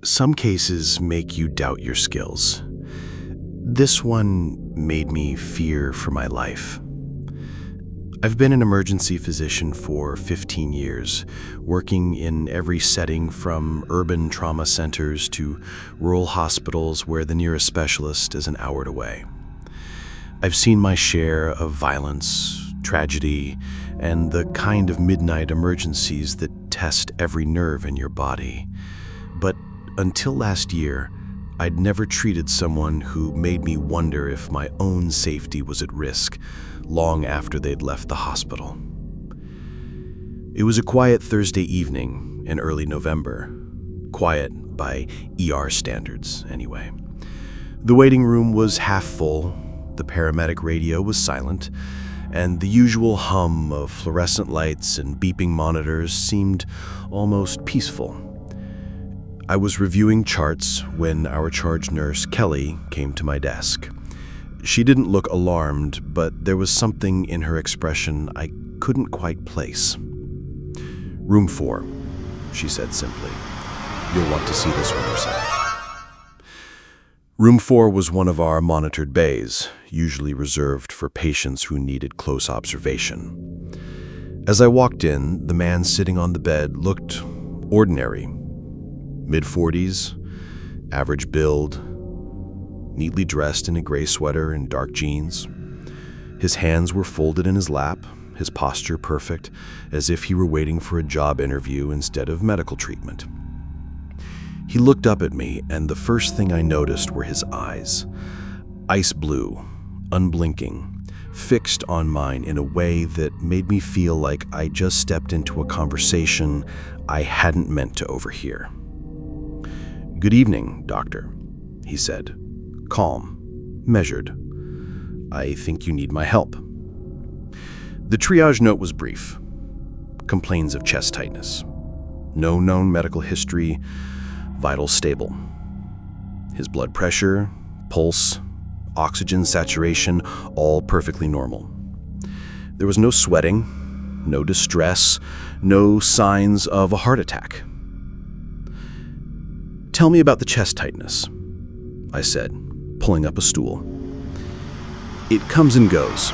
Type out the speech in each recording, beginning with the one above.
Some cases make you doubt your skills. This one made me fear for my life. I've been an emergency physician for 15 years, working in every setting from urban trauma centers to rural hospitals where the nearest specialist is an hour away. I've seen my share of violence, tragedy, and the kind of midnight emergencies that test every nerve in your body. But until last year, I'd never treated someone who made me wonder if my own safety was at risk long after they'd left the hospital. It was a quiet Thursday evening in early November. Quiet by ER standards, anyway. The waiting room was half full, the paramedic radio was silent, and the usual hum of fluorescent lights and beeping monitors seemed almost peaceful. I was reviewing charts when our charge nurse, Kelly, came to my desk. She didn't look alarmed, but there was something in her expression I couldn't quite place. "Room 4, she said simply. "You'll want to see this one yourself." Room 4 was one of our monitored bays, usually reserved for patients who needed close observation. As I walked in, the man sitting on the bed looked ordinary. Mid-40s, average build, neatly dressed in a gray sweater and dark jeans. His hands were folded in his lap, his posture perfect, as if he were waiting for a job interview instead of medical treatment. He looked up at me, and the first thing I noticed were his eyes. Ice blue, unblinking, fixed on mine in a way that made me feel like I just stepped into a conversation I hadn't meant to overhear. "Good evening, doctor," he said, calm, measured. "I think you need my help." The triage note was brief. Complains of chest tightness. No known medical history, vitals stable. His blood pressure, pulse, oxygen saturation, all perfectly normal. There was no sweating, no distress, no signs of a heart attack. "Tell me about the chest tightness," I said, pulling up a stool. "It comes and goes,"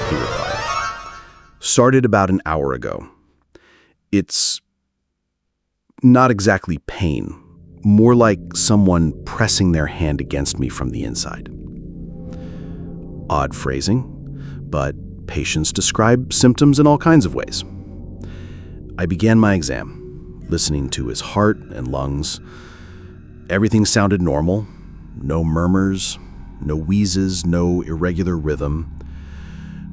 he replied. "Started about an hour ago. It's not exactly pain, more like someone pressing their hand against me from the inside." Odd phrasing, but patients describe symptoms in all kinds of ways. I began my exam, listening to his heart and lungs. Everything sounded normal. No murmurs, no wheezes, no irregular rhythm.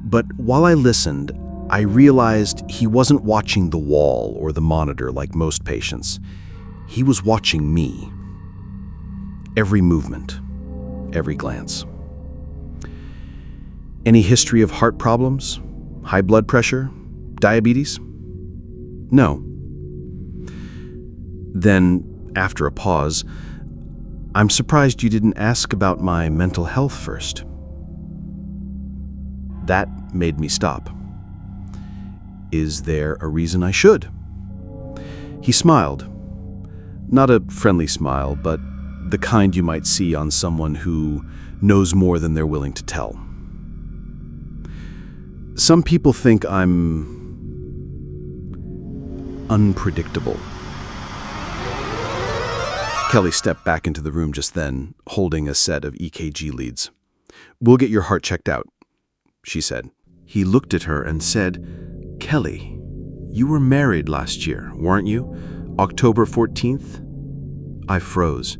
But while I listened, I realized he wasn't watching the wall or the monitor like most patients. He was watching me. Every movement, every glance. "Any history of heart problems? High blood pressure? Diabetes?" "No." Then, after a pause, "I'm surprised you didn't ask about my mental health first." That made me stop. "Is there a reason I should?" He smiled. Not a friendly smile, but the kind you might see on someone who knows more than they're willing to tell. "Some people think I'm unpredictable." Kelly stepped back into the room just then, holding a set of EKG leads. "We'll get your heart checked out," she said. He looked at her and said, "Kelly, you were married last year, weren't you? October 14th? I froze.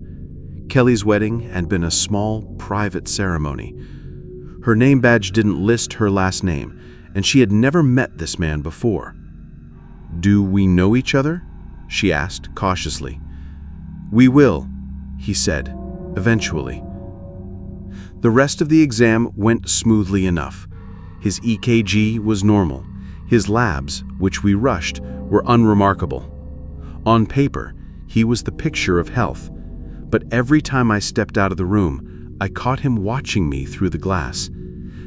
Kelly's wedding had been a small, private ceremony. Her name badge didn't list her last name, and she had never met this man before. "Do we know each other?" she asked cautiously. "We will," he said, eventually. The rest of the exam went smoothly enough. His EKG was normal. His labs, which we rushed, were unremarkable. On paper, he was the picture of health. But every time I stepped out of the room, I caught him watching me through the glass.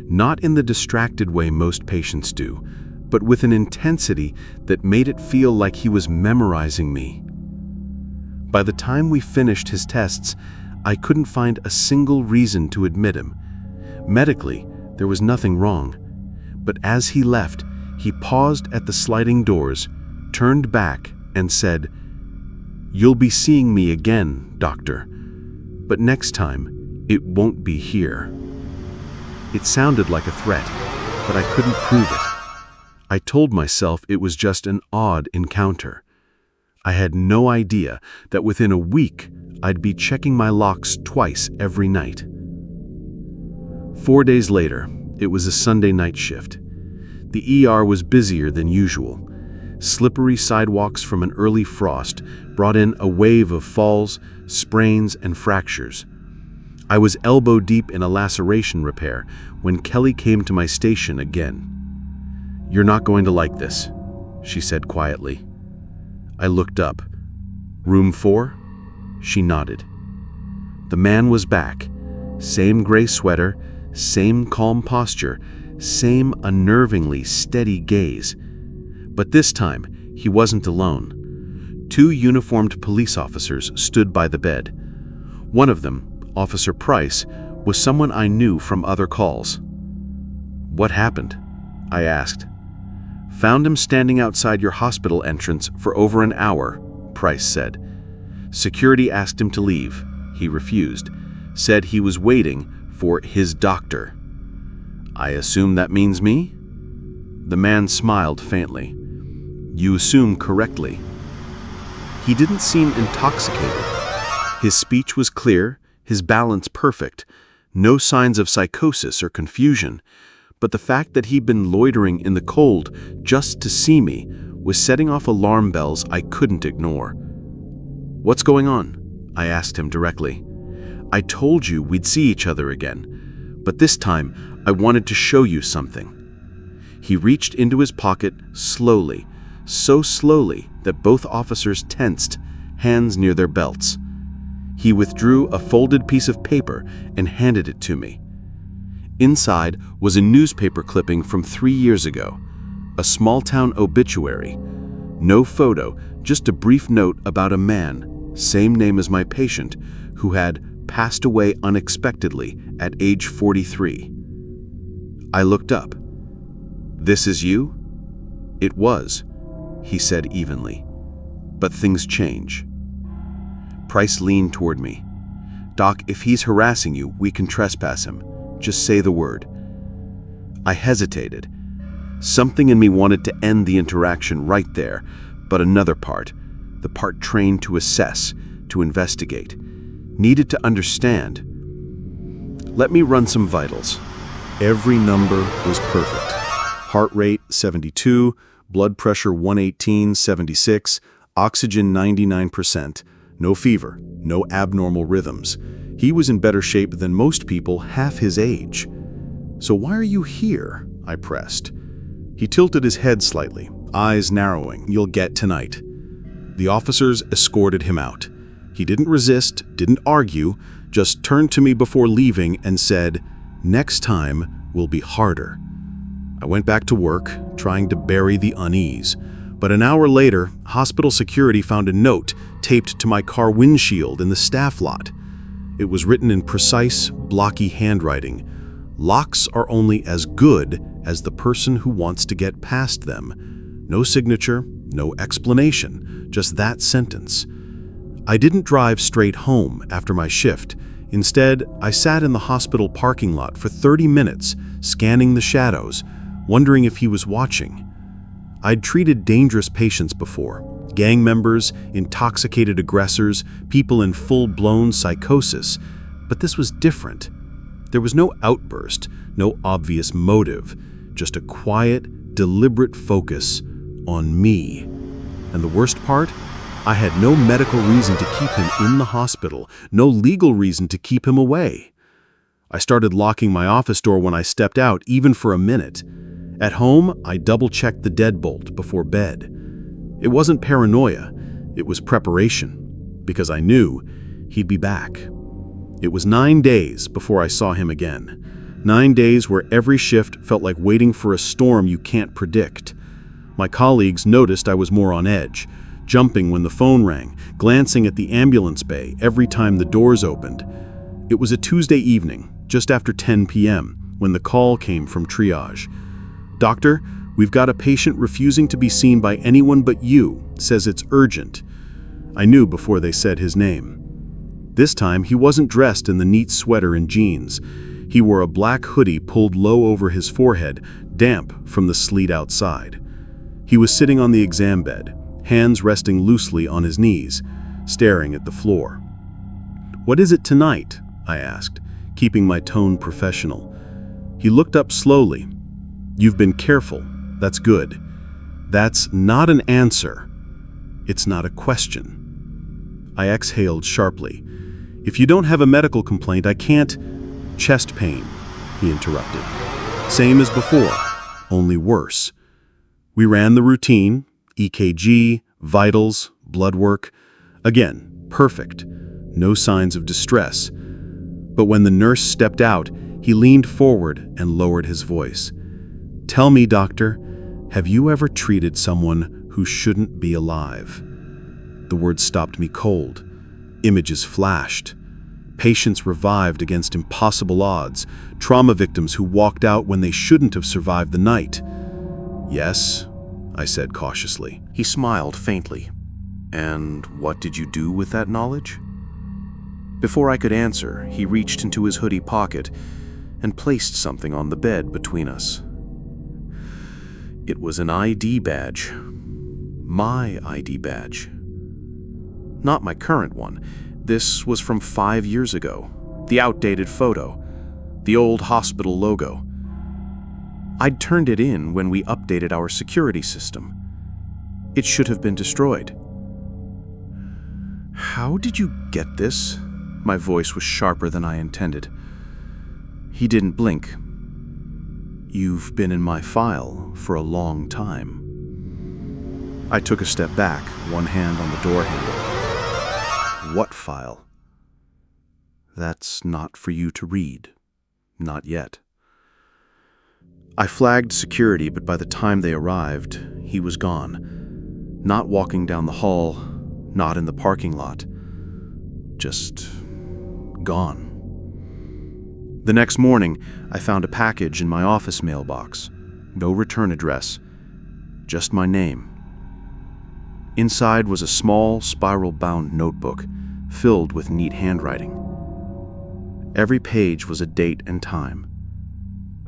Not in the distracted way most patients do, but with an intensity that made it feel like he was memorizing me. By the time we finished his tests, I couldn't find a single reason to admit him. Medically, there was nothing wrong. But as he left, he paused at the sliding doors, turned back, and said, "You'll be seeing me again, doctor. But next time, it won't be here." It sounded like a threat, but I couldn't prove it. I told myself it was just an odd encounter. I had no idea that within a week, I'd be checking my locks twice every night. 4 days later, it was a Sunday night shift. The ER was busier than usual. Slippery sidewalks from an early frost brought in a wave of falls, sprains, and fractures. I was elbow deep in a laceration repair when Kelly came to my station again. "You're not going to like this," she said quietly. I looked up. "Room 4? She nodded. The man was back. Same gray sweater, same calm posture, same unnervingly steady gaze. But this time, he wasn't alone. 2 uniformed police officers stood by the bed. One of them, Officer Price, was someone I knew from other calls. "What happened?" I asked. "Found him standing outside your hospital entrance for over an hour," Price said. "Security asked him to leave. He refused. Said he was waiting for his doctor." "I assume that means me?" The man smiled faintly. "You assume correctly." He didn't seem intoxicated. His speech was clear, his balance perfect, no signs of psychosis or confusion. But the fact that he'd been loitering in the cold just to see me was setting off alarm bells I couldn't ignore. "What's going on?" I asked him directly. "I told you we'd see each other again, but this time I wanted to show you something." He reached into his pocket slowly, so slowly that both officers tensed, hands near their belts. He withdrew a folded piece of paper and handed it to me. Inside was a newspaper clipping from 3 years ago, a small-town obituary. No photo, just a brief note about a man, same name as my patient, who had passed away unexpectedly at age 43. I looked up. "This is you?" "It was," he said evenly. "But things change." Price leaned toward me. "Doc, if he's harassing you, we can trespass him. Just say the word." I hesitated. Something in me wanted to end the interaction right there, but another part, the part trained to assess, to investigate, needed to understand. "Let me run some vitals." Every number was perfect. Heart rate 72, blood pressure 118/76, oxygen 99%, no fever, no abnormal rhythms. He was in better shape than most people half his age. "So why are you here?" I pressed. He tilted his head slightly, eyes narrowing. "You'll get tonight." The officers escorted him out. He didn't resist, didn't argue, just turned to me before leaving and said, "Next time will be harder." I went back to work, trying to bury the unease. But an hour later, hospital security found a note taped to my car windshield in the staff lot. It was written in precise, blocky handwriting. "Locks are only as good as the person who wants to get past them." No signature, no explanation, just that sentence. I didn't drive straight home after my shift. Instead, I sat in the hospital parking lot for 30 minutes, scanning the shadows, wondering if he was watching. I'd treated dangerous patients before. Gang members, intoxicated aggressors, people in full-blown psychosis. But this was different. There was no outburst, no obvious motive, just a quiet, deliberate focus on me. And the worst part? I had no medical reason to keep him in the hospital, no legal reason to keep him away. I started locking my office door when I stepped out, even for a minute. At home, I double-checked the deadbolt before bed. It wasn't paranoia, it was preparation, because I knew he'd be back. It was 9 days before I saw him again. 9 days where every shift felt like waiting for a storm you can't predict. My colleagues noticed I was more on edge, jumping when the phone rang, glancing at the ambulance bay every time the doors opened. It was a Tuesday evening, just after 10 p.m., when the call came from triage. "Doctor, we've got a patient refusing to be seen by anyone but you, says it's urgent." I knew before they said his name. This time, he wasn't dressed in the neat sweater and jeans. He wore a black hoodie pulled low over his forehead, damp from the sleet outside. He was sitting on the exam bed, hands resting loosely on his knees, staring at the floor. "What is it tonight?" I asked, keeping my tone professional. He looked up slowly. "You've been careful. That's good. That's not an answer. It's not a question." I exhaled sharply. "If you don't have a medical complaint, I can't—" "Chest pain," he interrupted. "Same as before, only worse." We ran the routine, EKG, vitals, blood work. Again, perfect. No signs of distress. But when the nurse stepped out, he leaned forward and lowered his voice. "Tell me, doctor, have you ever treated someone who shouldn't be alive?" The words stopped me cold. Images flashed. Patients revived against impossible odds. Trauma victims who walked out when they shouldn't have survived the night. "Yes," I said cautiously. He smiled faintly. "And what did you do with that knowledge?" Before I could answer, he reached into his hoodie pocket and placed something on the bed between us. It was an ID badge. My ID badge. Not my current one. This was from 5 years ago. The outdated photo. The old hospital logo. I'd turned it in when we updated our security system. It should have been destroyed. "How did you get this?" My voice was sharper than I intended. He didn't blink. "You've been in my file for a long time." I took a step back, one hand on the door handle. "What file?" "That's not for you to read. Not yet." I flagged security, but by the time they arrived, he was gone. Not walking down the hall, not in the parking lot. Just gone. The next morning, I found a package in my office mailbox. No return address, just my name. Inside was a small, spiral-bound notebook filled with neat handwriting. Every page was a date and time.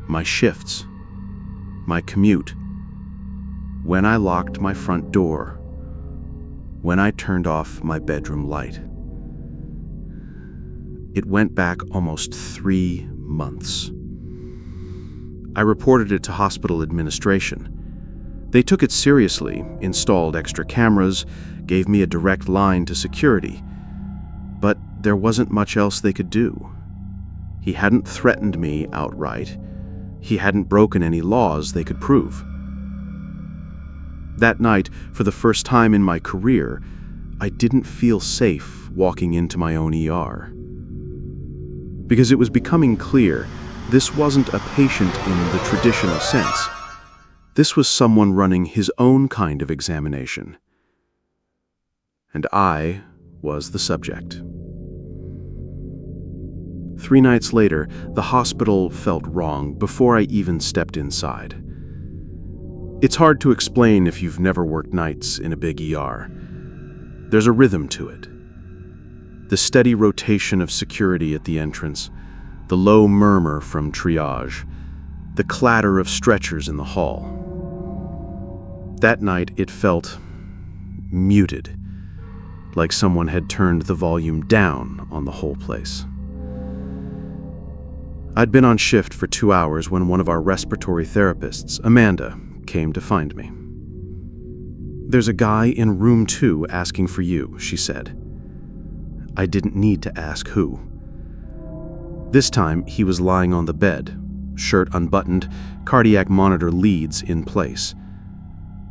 My shifts. My commute. When I locked my front door. When I turned off my bedroom light. It went back almost 3 months. I reported it to hospital administration. They took it seriously, installed extra cameras, gave me a direct line to security. But there wasn't much else they could do. He hadn't threatened me outright. He hadn't broken any laws they could prove. That night, for the first time in my career, I didn't feel safe walking into my own ER. Because it was becoming clear, this wasn't a patient in the traditional sense. This was someone running his own kind of examination. And I was the subject. 3 nights later, the hospital felt wrong before I even stepped inside. It's hard to explain if you've never worked nights in a big ER. There's a rhythm to it. The steady rotation of security at the entrance, the low murmur from triage, the clatter of stretchers in the hall. That night it felt muted, like someone had turned the volume down on the whole place. I'd been on shift for 2 hours when one of our respiratory therapists, Amanda, came to find me. "There's a guy in room 2 asking for you," she said. I didn't need to ask who. This time, he was lying on the bed, shirt unbuttoned, cardiac monitor leads in place.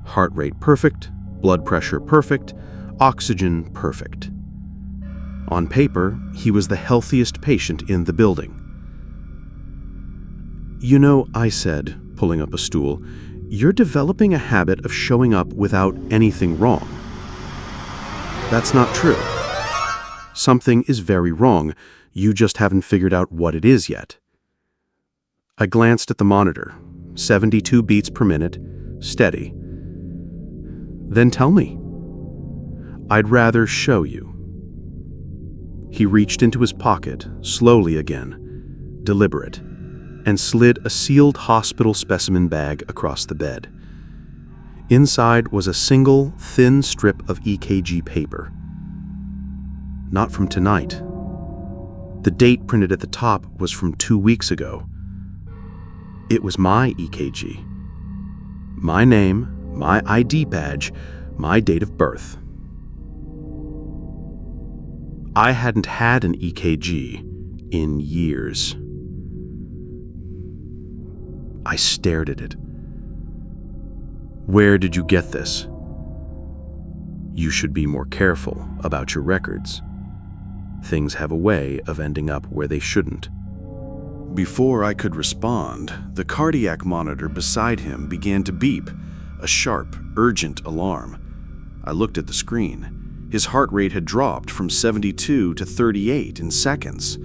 Heart rate perfect, blood pressure perfect, oxygen perfect. On paper, he was the healthiest patient in the building. "You know," I said, pulling up a stool, "you're developing a habit of showing up without anything wrong." That's not true. Something is very wrong. You just haven't figured out what it is yet. I glanced at the monitor. 72 beats per minute, steady. Then tell me. I'd rather show you. He reached into his pocket, slowly again, deliberate, and slid a sealed hospital specimen bag across the bed. Inside was a single, thin strip of EKG paper. Not from tonight. The date printed at the top was from 2 weeks ago. It was my EKG. My name, my ID badge, my date of birth. I hadn't had an EKG in years. I stared at it. Where did you get this? You should be more careful about your records. Things have a way of ending up where they shouldn't. Before I could respond, the cardiac monitor beside him began to beep, a sharp, urgent alarm. I looked at the screen. His heart rate had dropped from 72 to 38 in seconds.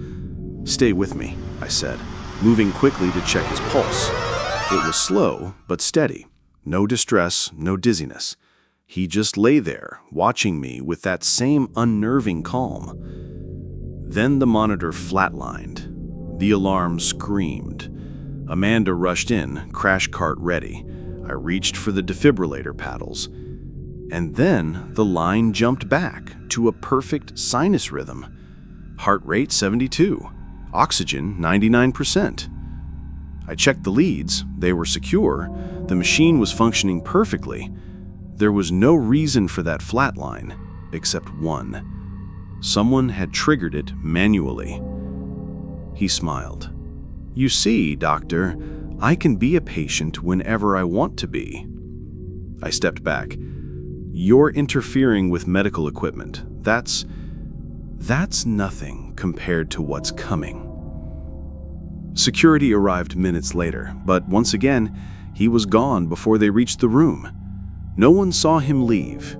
"Stay with me," I said, moving quickly to check his pulse. It was slow, but steady. No distress, no dizziness. He just lay there, watching me with that same unnerving calm. Then the monitor flatlined. The alarm screamed. Amanda rushed in, crash cart ready. I reached for the defibrillator paddles. And then the line jumped back to a perfect sinus rhythm. Heart rate 72, oxygen 99%. I checked the leads. They were secure. The machine was functioning perfectly. There was no reason for that flatline, except one. Someone had triggered it manually. He smiled. "You see, doctor, I can be a patient whenever I want to be." I stepped back. "You're interfering with medical equipment. That's nothing compared to what's coming." Security arrived minutes later, but once again, he was gone before they reached the room. No one saw him leave.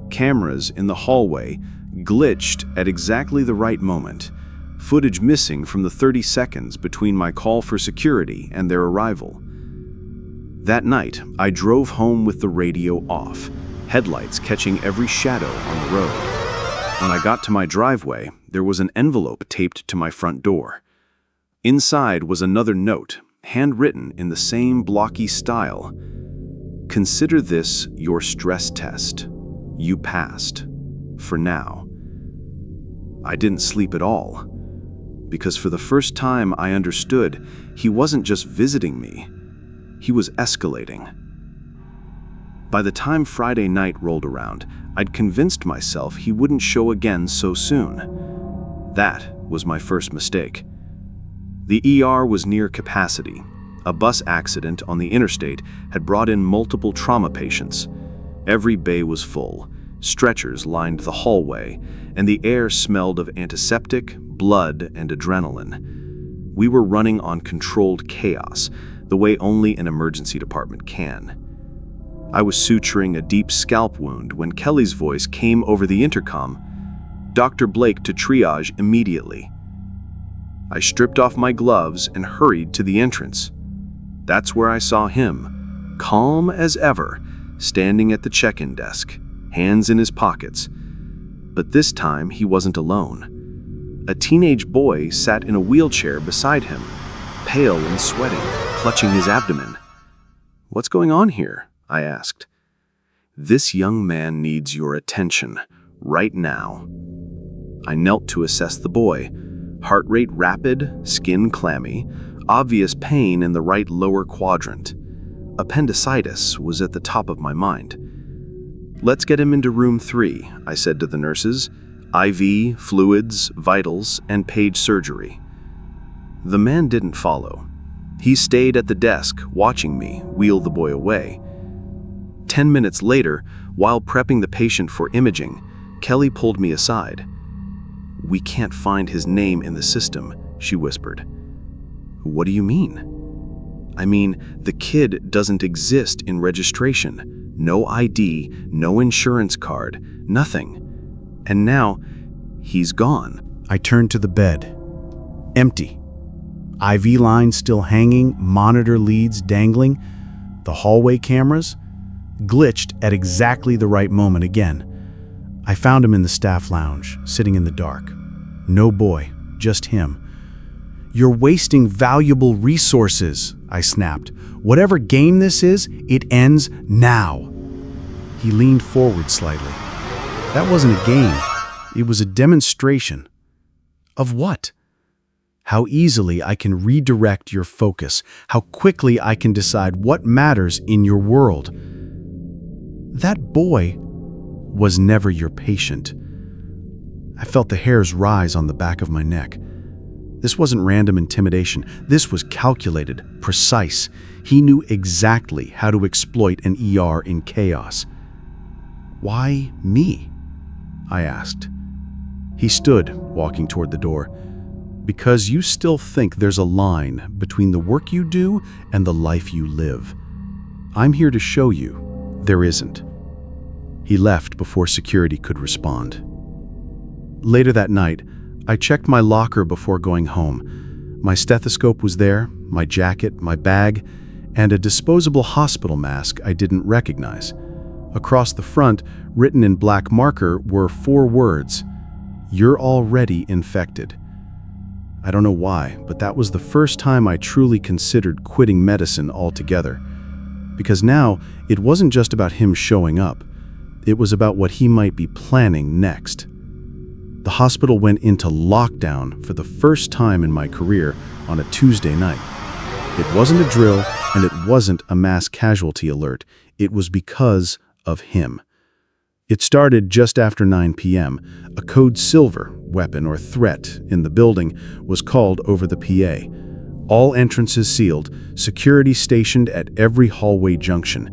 Cameras in the hallway glitched at exactly the right moment, footage missing from the 30 seconds between my call for security and their arrival. That night, I drove home with the radio off, headlights catching every shadow on the road. When I got to my driveway, there was an envelope taped to my front door. Inside was another note, handwritten in the same blocky style. "Consider this your stress test. You passed. For now." I didn't sleep at all, because for the first time I understood he wasn't just visiting me, he was escalating. By the time Friday night rolled around, I'd convinced myself he wouldn't show again so soon. That was my first mistake. The ER was near capacity. A bus accident on the interstate had brought in multiple trauma patients. Every bay was full. Stretchers lined the hallway, and the air smelled of antiseptic, blood, and adrenaline. We were running on controlled chaos, the way only an emergency department can. I was suturing a deep scalp wound when Kelly's voice came over the intercom. "Dr. Blake to triage immediately." I stripped off my gloves and hurried to the entrance. That's where I saw him, calm as ever, standing at the check-in desk, hands in his pockets. But this time he wasn't alone. A teenage boy sat in a wheelchair beside him, pale and sweating, clutching his abdomen. "What's going on here?" I asked. "This young man needs your attention, right now." I knelt to assess the boy. Heart rate rapid, skin clammy, obvious pain in the right lower quadrant. Appendicitis was at the top of my mind. "Let's get him into room 3, I said to the nurses. "IV, fluids, vitals, and page surgery." The man didn't follow. He stayed at the desk, watching me wheel the boy away. 10 minutes later, while prepping the patient for imaging, Kelly pulled me aside. "We can't find his name in the system," she whispered. "What do you mean?" "I mean, the kid doesn't exist in registration. No ID, no insurance card, nothing." And now, he's gone. I turned to the bed. Empty. IV lines still hanging, monitor leads dangling. The hallway cameras glitched at exactly the right moment again. I found him in the staff lounge, sitting in the dark. No boy, just him. "You're wasting valuable resources," I snapped. "Whatever game this is, it ends now." He leaned forward slightly. "That wasn't a game. It was a demonstration." "Of what?" "How easily I can redirect your focus, how quickly I can decide what matters in your world." "That boy was never your patient." I felt the hairs rise on the back of my neck. This wasn't random intimidation. This was calculated, precise. He knew exactly how to exploit an ER in chaos. "Why me?" I asked. He stood, walking toward the door. "Because you still think there's a line between the work you do and the life you live. I'm here to show you there isn't." He left before security could respond. Later that night, I checked my locker before going home. My stethoscope was there, my jacket, my bag, and a disposable hospital mask I didn't recognize. Across the front, written in black marker, were 4 words: "You're already infected." I don't know why, but that was the first time I truly considered quitting medicine altogether. Because now, it wasn't just about him showing up. It was about what he might be planning next. The hospital went into lockdown for the first time in my career on a Tuesday night. It wasn't a drill, and it wasn't a mass casualty alert. It was because of him. It started just after 9 p.m. A code silver, weapon or threat, in the building was called over the PA. All entrances sealed, security stationed at every hallway junction.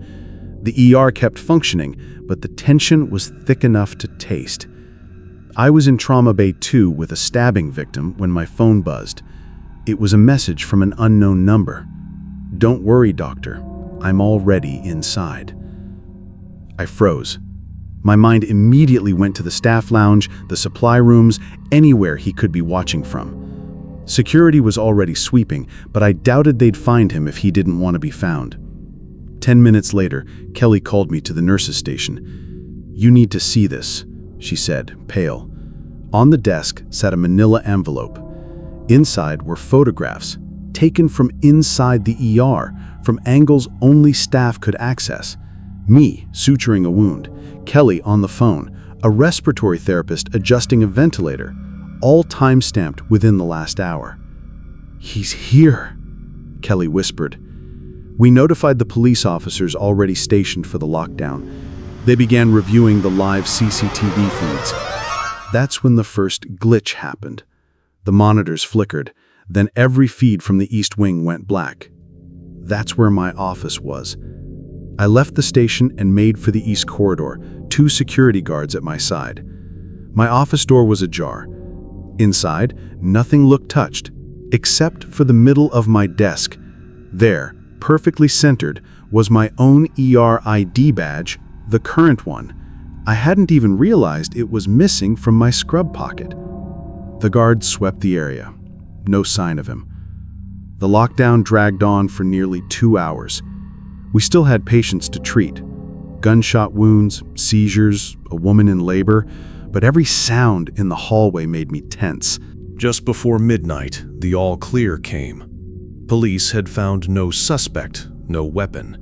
The ER kept functioning, but the tension was thick enough to taste. I was in Trauma Bay 2 with a stabbing victim when my phone buzzed. It was a message from an unknown number. "Don't worry, doctor. I'm already inside." I froze. My mind immediately went to the staff lounge, the supply rooms, anywhere he could be watching from. Security was already sweeping, but I doubted they'd find him if he didn't want to be found. 10 minutes later, Kelly called me to the nurses' station. "You need to see this," she said, pale. On the desk sat a manila envelope. Inside were photographs, taken from inside the ER, from angles only staff could access. Me suturing a wound, Kelly on the phone, a respiratory therapist adjusting a ventilator, all time-stamped within the last hour. "He's here," Kelly whispered. We notified the police officers already stationed for the lockdown. They began reviewing the live CCTV feeds. That's when the first glitch happened. The monitors flickered, then every feed from the East Wing went black. That's where my office was. I left the station and made for the East Corridor, 2 security guards at my side. My office door was ajar. Inside, nothing looked touched, except for the middle of my desk. There, perfectly centered, was my own ER ID badge, the current one. I hadn't even realized it was missing from my scrub pocket. The guards swept the area. No sign of him. The lockdown dragged on for nearly 2 hours. We still had patients to treat. Gunshot wounds, seizures, a woman in labor, but every sound in the hallway made me tense. Just before midnight, the all clear came. Police had found no suspect, no weapon.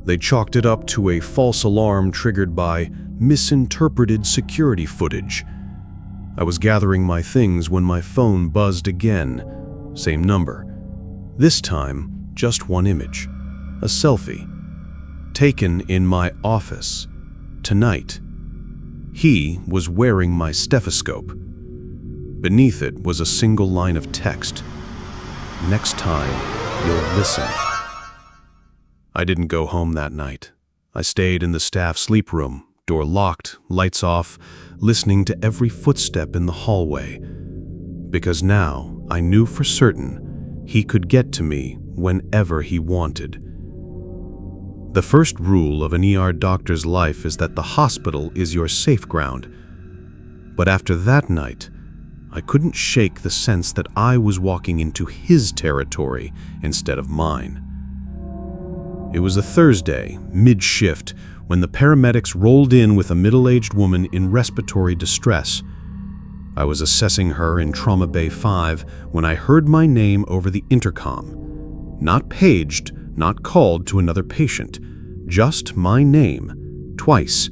They chalked it up to a false alarm triggered by misinterpreted security footage. I was gathering my things when my phone buzzed again. Same number. This time, just one image. A selfie. Taken in my office. Tonight. He was wearing my stethoscope. Beneath it was a single line of text. "Next time, you'll listen." I didn't go home that night. I stayed in the staff sleep room, door locked, lights off, listening to every footstep in the hallway. Because now I knew for certain he could get to me whenever he wanted. The first rule of an ER doctor's life is that the hospital is your safe ground. But after that night, I couldn't shake the sense that I was walking into his territory instead of mine. It was a Thursday, mid-shift, when the paramedics rolled in with a middle-aged woman in respiratory distress. I was assessing her in Trauma Bay 5 when I heard my name over the intercom. Not paged, not called to another patient, just my name, twice.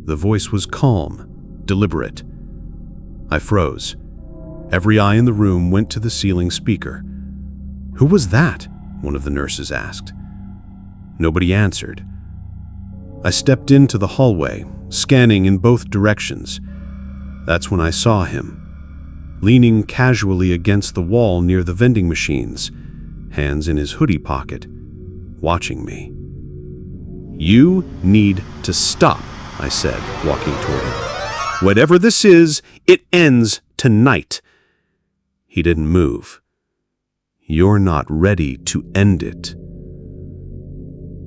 The voice was calm, deliberate. I froze. Every eye in the room went to the ceiling speaker. "Who was that?" one of the nurses asked. Nobody answered. I stepped into the hallway, scanning in both directions. That's when I saw him, leaning casually against the wall near the vending machines, hands in his hoodie pocket, watching me. "You need to stop," I said, walking toward him. "Whatever this is, it ends tonight." He didn't move. "You're not ready to end it."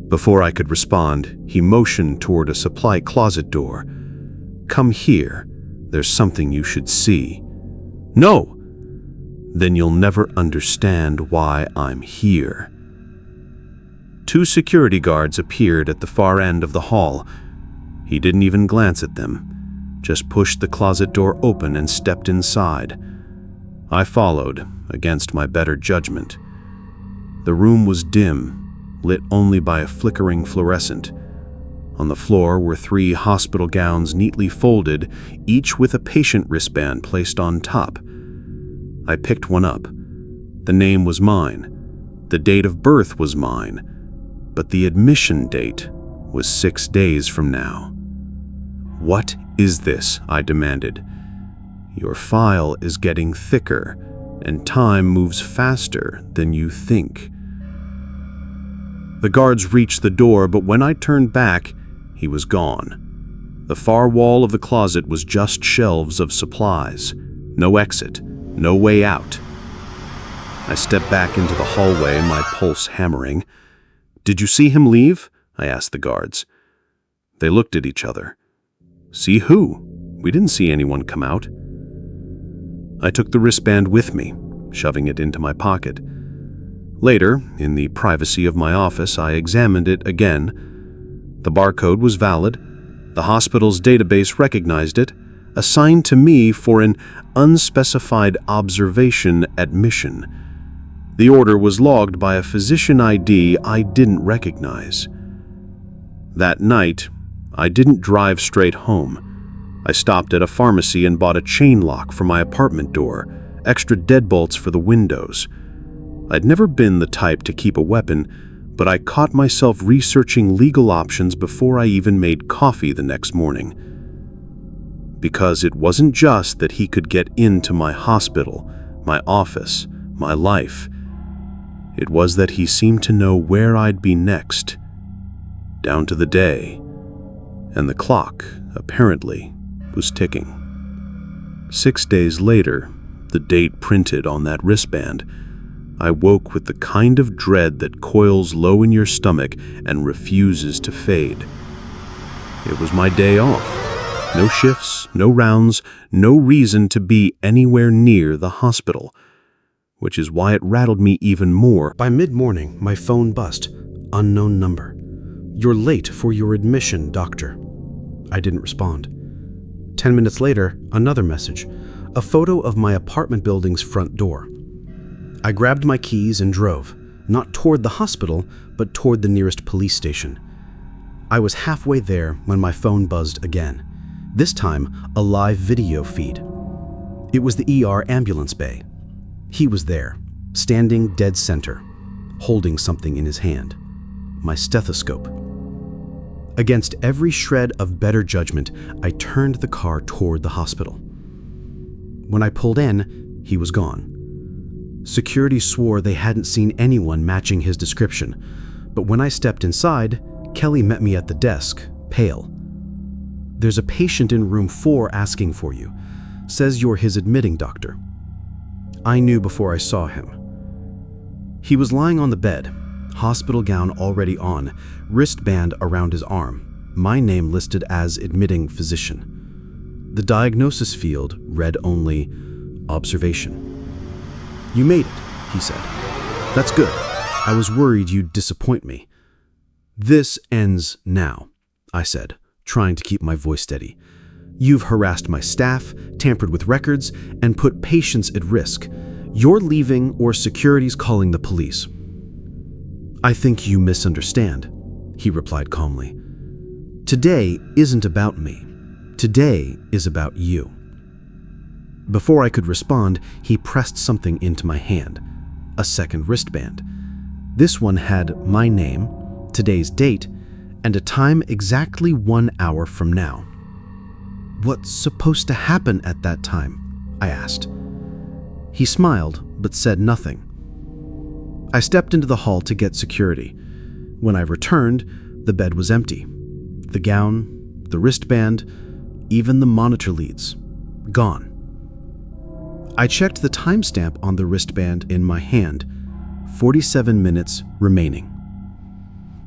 Before I could respond, he motioned toward a supply closet door. "Come here. There's something you should see." "No!" "Then you'll never understand why I'm here." Two security guards appeared at the far end of the hall. He didn't even glance at them, just pushed the closet door open and stepped inside. I followed, against my better judgment. The room was dim, lit only by a flickering fluorescent. On the floor were 3 hospital gowns neatly folded, each with a patient wristband placed on top. I picked one up. The name was mine. The date of birth was mine. But the admission date was 6 days from now. "What is this?" I demanded. "Your file is getting thicker, and time moves faster than you think." The guards reached the door, but when I turned back, he was gone. The far wall of the closet was just shelves of supplies. No exit, no way out. I stepped back into the hallway, my pulse hammering. "Did you see him leave?" I asked the guards. They looked at each other. "See who? We didn't see anyone come out." I took the wristband with me, shoving it into my pocket. Later, in the privacy of my office, I examined it again. The barcode was valid. The hospital's database recognized it, assigned to me for an unspecified observation admission. The order was logged by a physician ID I didn't recognize. That night, I didn't drive straight home. I stopped at a pharmacy and bought a chain lock for my apartment door, extra deadbolts for the windows. I'd never been the type to keep a weapon, but I caught myself researching legal options before I even made coffee the next morning. Because it wasn't just that he could get into my hospital, my office, my life. It was that he seemed to know where I'd be next, down to the day, and the clock, apparently, was ticking. 6 days later, the date printed on that wristband, I woke with the kind of dread that coils low in your stomach and refuses to fade. It was my day off. No shifts, no rounds, no reason to be anywhere near the hospital, which is why it rattled me even more. By mid-morning, my phone buzzed. Unknown number. "You're late for your admission, doctor." I didn't respond. 10 minutes later, another message. A photo of my apartment building's front door. I grabbed my keys and drove, not toward the hospital, but toward the nearest police station. I was halfway there when my phone buzzed again. This time, a live video feed. It was the ER ambulance bay. He was there, standing dead center, holding something in his hand. My stethoscope. Against every shred of better judgment, I turned the car toward the hospital. When I pulled in, he was gone. Security swore they hadn't seen anyone matching his description, but when I stepped inside, Kelly met me at the desk, pale. "There's a patient in room 4 asking for you. Says you're his admitting doctor." I knew before I saw him. He was lying on the bed, hospital gown already on, wristband around his arm, my name listed as admitting physician. The diagnosis field read only observation. "You made it," he said. "That's good. I was worried you'd disappoint me." "This ends now," I said, trying to keep my voice steady. "You've harassed my staff, tampered with records, and put patients at risk. You're leaving or security's calling the police." "I think you misunderstand," he replied calmly. "Today isn't about me. Today is about you." Before I could respond, he pressed something into my hand, a second wristband. This one had my name, today's date, and a time exactly 1 hour from now. "What's supposed to happen at that time?" I asked. He smiled, but said nothing. I stepped into the hall to get security. When I returned, the bed was empty. The gown, the wristband, even the monitor leads, gone. I checked the timestamp on the wristband in my hand, 47 minutes remaining.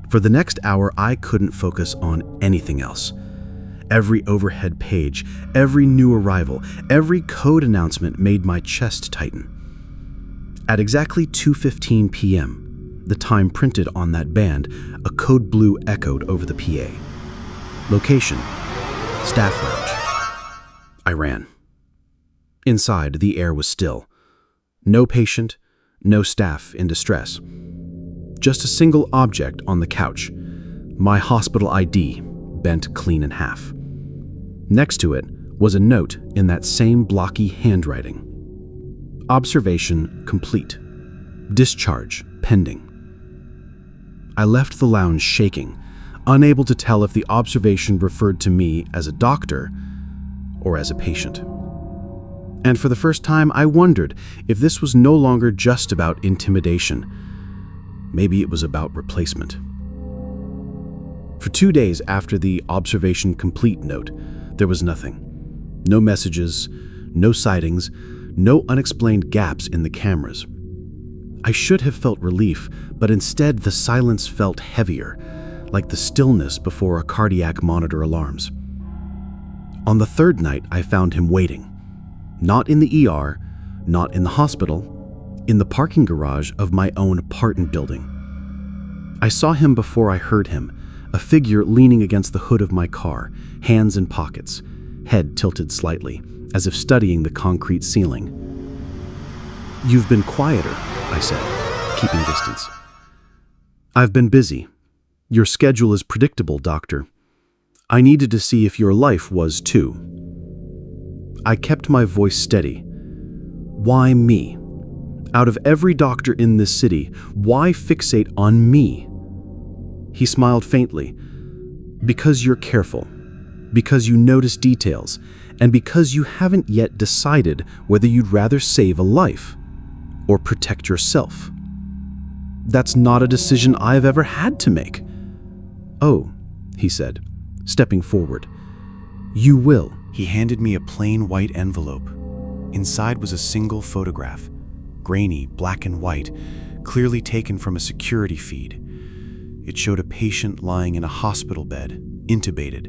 For the next hour, I couldn't focus on anything else. Every overhead page, every new arrival, every code announcement made my chest tighten. At exactly 2:15 p.m., the time printed on that band, a code blue echoed over the PA. Location, staff lounge. I ran. Inside, the air was still. No patient, no staff in distress. Just a single object on the couch, my hospital ID, bent clean in half. Next to it was a note in that same blocky handwriting. Observation complete. Discharge pending. I left the lounge shaking, unable to tell if the observation referred to me as a doctor or as a patient. And for the first time, I wondered if this was no longer just about intimidation. Maybe it was about replacement. For 2 days after the observation complete note, there was nothing. No messages, no sightings, no unexplained gaps in the cameras. I should have felt relief, but instead the silence felt heavier, like the stillness before a cardiac monitor alarms. On the third night, I found him waiting. Not in the ER, not in the hospital, in the parking garage of my own apartment building. I saw him before I heard him, a figure leaning against the hood of my car, hands in pockets, head tilted slightly, as if studying the concrete ceiling. "You've been quieter," I said, keeping distance. "I've been busy. Your schedule is predictable, doctor. I needed to see if your life was too." I kept my voice steady. "Why me? Out of every doctor in this city, why fixate on me?" He smiled faintly. "Because you're careful, because you notice details, and because you haven't yet decided whether you'd rather save a life or protect yourself. That's not a decision I've ever had to make." "Oh," he said, stepping forward. "You will." He handed me a plain white envelope. Inside was a single photograph, grainy, black and white, clearly taken from a security feed. It showed a patient lying in a hospital bed, intubated,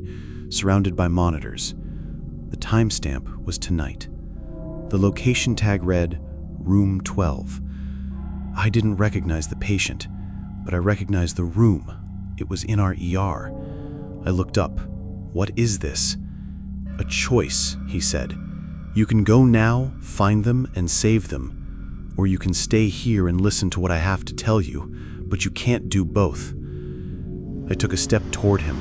surrounded by monitors. The timestamp was tonight. The location tag read, Room 12. I didn't recognize the patient, but I recognized the room. It was in our ER. I looked up. "What is this?" "A choice," he said. "You can go now, find them, and save them. Or you can stay here and listen to what I have to tell you, but you can't do both." I took a step toward him.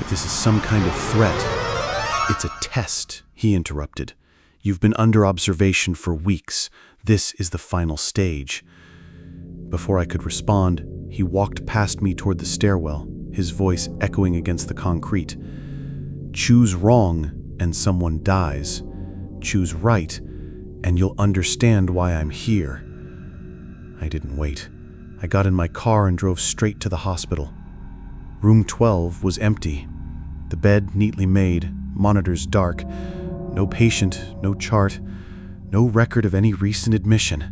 "If this is some kind of threat..." "It's a test," he interrupted. "You've been under observation for weeks. This is the final stage." Before I could respond, he walked past me toward the stairwell, his voice echoing against the concrete. "Choose wrong, and someone dies. Choose right, and you'll understand why I'm here." I didn't wait. I got in my car and drove straight to the hospital. Room 12 was empty. The bed neatly made, monitors dark. No patient, no chart, no record of any recent admission.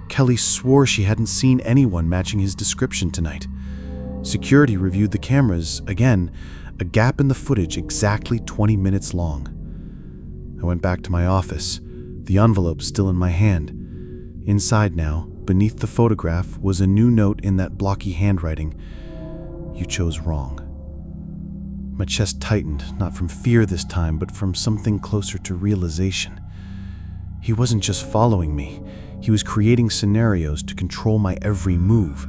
Kelly swore she hadn't seen anyone matching his description tonight. Security reviewed the cameras, again, a gap in the footage exactly 20 minutes long. I went back to my office, the envelope still in my hand. Inside now, beneath the photograph, was a new note in that blocky handwriting. You chose wrong. My chest tightened, not from fear this time, but from something closer to realization. He wasn't just following me. He was creating scenarios to control my every move,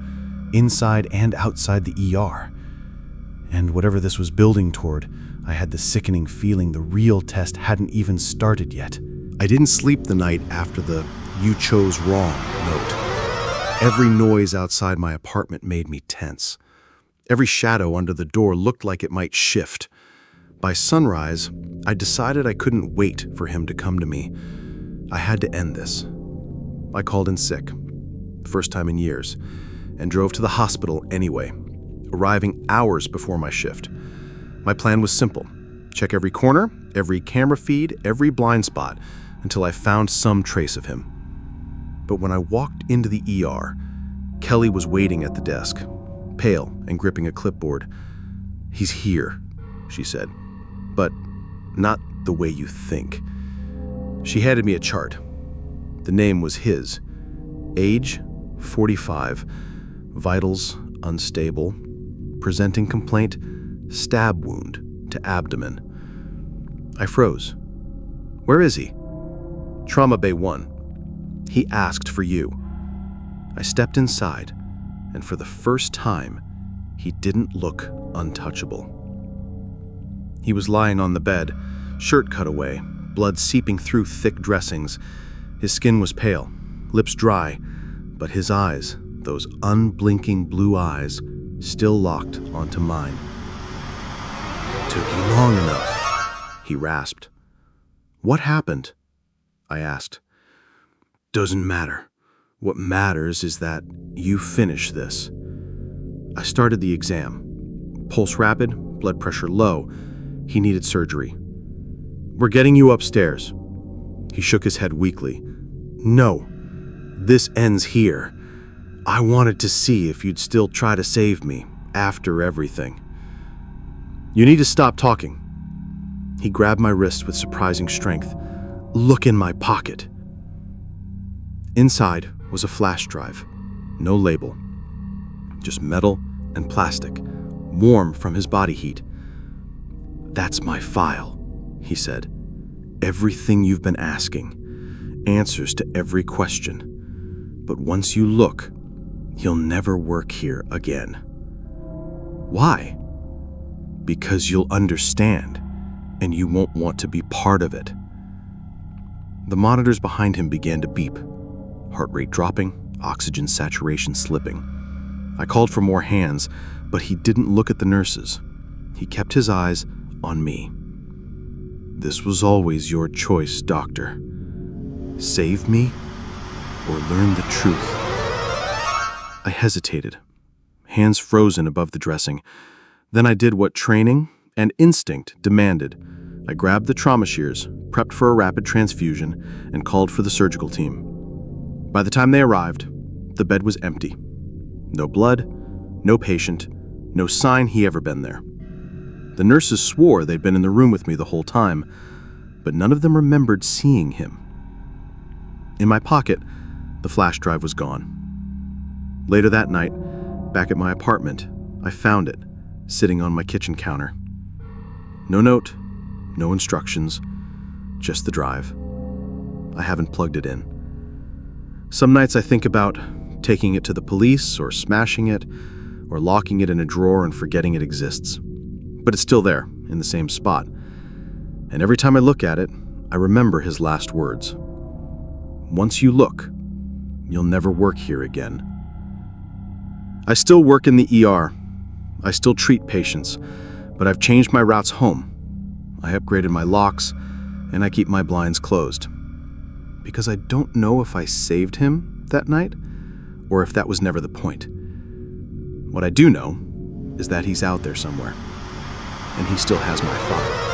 inside and outside the ER. And whatever this was building toward, I had the sickening feeling the real test hadn't even started yet. I didn't sleep the night after the "you chose wrong" note. Every noise outside my apartment made me tense. Every shadow under the door looked like it might shift. By sunrise, I decided I couldn't wait for him to come to me. I had to end this. I called in sick, first time in years, and drove to the hospital anyway, arriving hours before my shift. My plan was simple: check every corner, every camera feed, every blind spot, until I found some trace of him. But when I walked into the ER, Kelly was waiting at the desk, pale and gripping a clipboard. "He's here," she said, "but not the way you think." She handed me a chart. The name was his. Age, 45. Vitals, unstable. Presenting complaint, stab wound to abdomen. I froze. "Where is he?" "Trauma Bay 1. He asked for you." I stepped inside, and for the first time, he didn't look untouchable. He was lying on the bed, shirt cut away, blood seeping through thick dressings. His skin was pale, lips dry, but his eyes, those unblinking blue eyes, still locked onto mine. "Took you long enough," he rasped. "What happened?" I asked. "Doesn't matter. What matters is that you finish this." I started the exam. Pulse rapid, blood pressure low. He needed surgery. "We're getting you upstairs." He shook his head weakly. "No, this ends here. I wanted to see if you'd still try to save me after everything." "You need to stop talking." He grabbed my wrist with surprising strength. "Look in my pocket." Inside was a flash drive. No label. Just metal and plastic, warm from his body heat. "That's my file," he said. "Everything you've been asking. Answers to every question. But once you look, you'll never work here again." "Why?" "Because you'll understand, and you won't want to be part of it." The monitors behind him began to beep, heart rate dropping, oxygen saturation slipping. I called for more hands, but he didn't look at the nurses. He kept his eyes on me. "This was always your choice, doctor. Save me or learn the truth." I hesitated, hands frozen above the dressing. Then I did what training and instinct demanded. I grabbed the trauma shears, prepped for a rapid transfusion, and called for the surgical team. By the time they arrived, the bed was empty. No blood, no patient, no sign he ever been there. The nurses swore they'd been in the room with me the whole time, but none of them remembered seeing him. In my pocket, the flash drive was gone. Later that night, back at my apartment, I found it, sitting on my kitchen counter. No note, no instructions, just the drive. I haven't plugged it in. Some nights I think about taking it to the police or smashing it or locking it in a drawer and forgetting it exists. But it's still there, in the same spot. And every time I look at it, I remember his last words. "Once you look, you'll never work here again." I still work in the ER. I still treat patients, but I've changed my routes home. I upgraded my locks, and I keep my blinds closed. Because I don't know if I saved him that night, or if that was never the point. What I do know is that he's out there somewhere, and he still has my file.